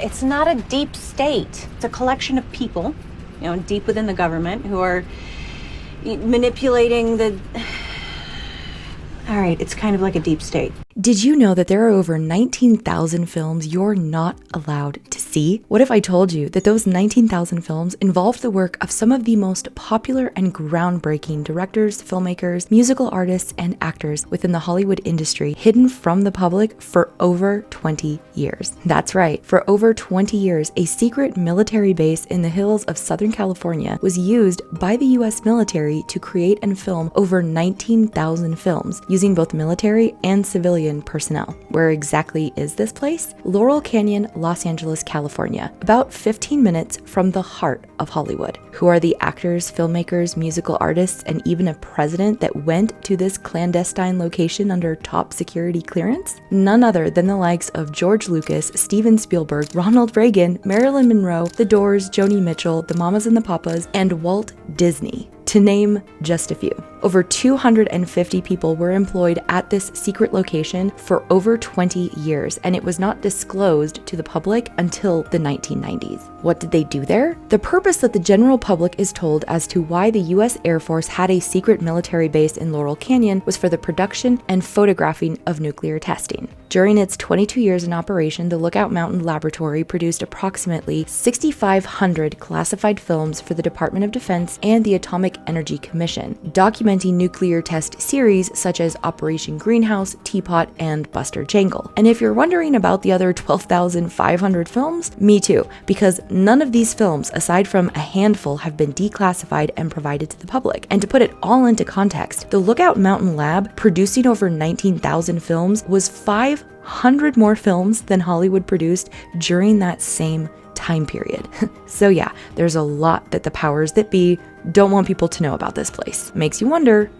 It's not a deep state. It's a collection of people, deep within the government who are manipulating the... All right, it's kind of like a deep state. Did you know that there are over 19,000 films you're not allowed to see? What if I told you that those 19,000 films involved the work of some of the most popular and groundbreaking directors, filmmakers, musical artists, and actors within the Hollywood industry, hidden from the public for over 20 years? That's right, for over 20 years, a secret military base in the hills of Southern California was used by the US military to create and film over 19,000 films, using both military and civilian personnel. Where exactly is this place? Laurel Canyon, Los Angeles, California, about 15 minutes from the heart of Hollywood. Who are the actors, filmmakers, musical artists, and even a president that went to this clandestine location under top security clearance? None other than the likes of George Lucas, Steven Spielberg, Ronald Reagan, Marilyn Monroe, The Doors, Joni Mitchell, the Mamas and the Papas, and Walt Disney, to name just a few. Over 250 people were employed at this secret location for over 20 years, and it was not disclosed to the public until the 1990s. What did they do there? The purpose that the general public is told as to why the US Air Force had a secret military base in Laurel Canyon was for the production and photographing of nuclear testing. During its 22 years in operation, the Lookout Mountain Laboratory produced approximately 6,500 classified films for the Department of Defense and the Atomic Energy Commission, documenting nuclear test series such as Operation Greenhouse, Teapot, and Buster Jangle. And if you're wondering about the other 12,500 films, me too, because none of these films, aside from a handful, have been declassified and provided to the public. And to put it all into context, the Lookout Mountain Lab, producing over 19,000 films, was 500 more films than Hollywood produced during that same time period. So yeah, there's a lot that the powers that be don't want people to know about this place. Makes you wonder,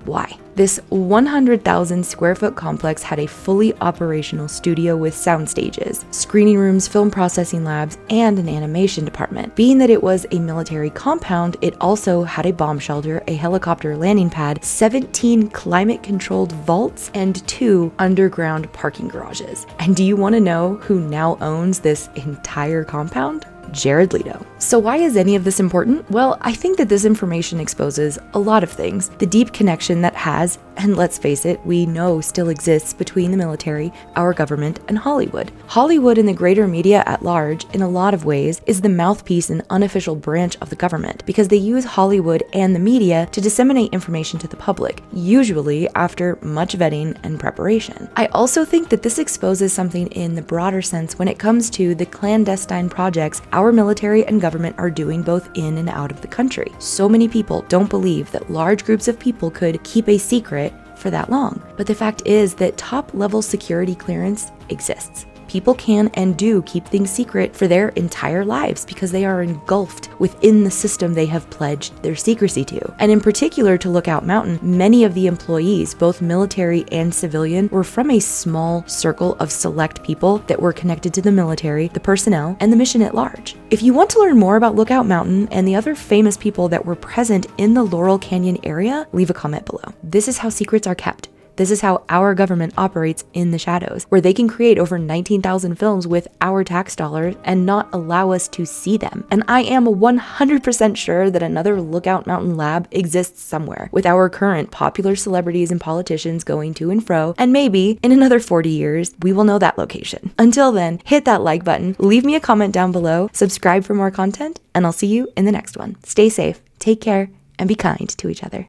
why? This 100,000 square foot complex had a fully operational studio with sound stages, screening rooms, film processing labs, and an animation department. Being that it was a military compound, it also had a bomb shelter, a helicopter landing pad, 17 climate-controlled vaults, and 2 underground parking garages. And do you want to know who now owns this entire compound? Jared Leto. So why is any of this important? Well, I think that this information exposes a lot of things. The deep connection that has, and let's face it, we know still exists between the military, our government, and Hollywood. Hollywood and the greater media at large, in a lot of ways, is the mouthpiece and unofficial branch of the government because they use Hollywood and the media to disseminate information to the public, usually after much vetting and preparation. I also think that this exposes something in the broader sense when it comes to the clandestine projects our military and government are doing both in and out of the country. So many people don't believe that large groups of people could keep a secret for that long. But the fact is that top-level security clearance exists. People can and do keep things secret for their entire lives because they are engulfed within the system they have pledged their secrecy to. And in particular to Lookout Mountain, many of the employees, both military and civilian, were from a small circle of select people that were connected to the military, the personnel, and the mission at large. If you want to learn more about Lookout Mountain and the other famous people that were present in the Laurel Canyon area, leave a comment below. This is how secrets are kept. This is how our government operates in the shadows, where they can create over 19,000 films with our tax dollars and not allow us to see them. And I am 100% sure that another Lookout Mountain lab exists somewhere, with our current popular celebrities and politicians going to and fro, and maybe in another 40 years, we will know that location. Until then, hit that like button, leave me a comment down below, subscribe for more content, and I'll see you in the next one. Stay safe, take care, and be kind to each other.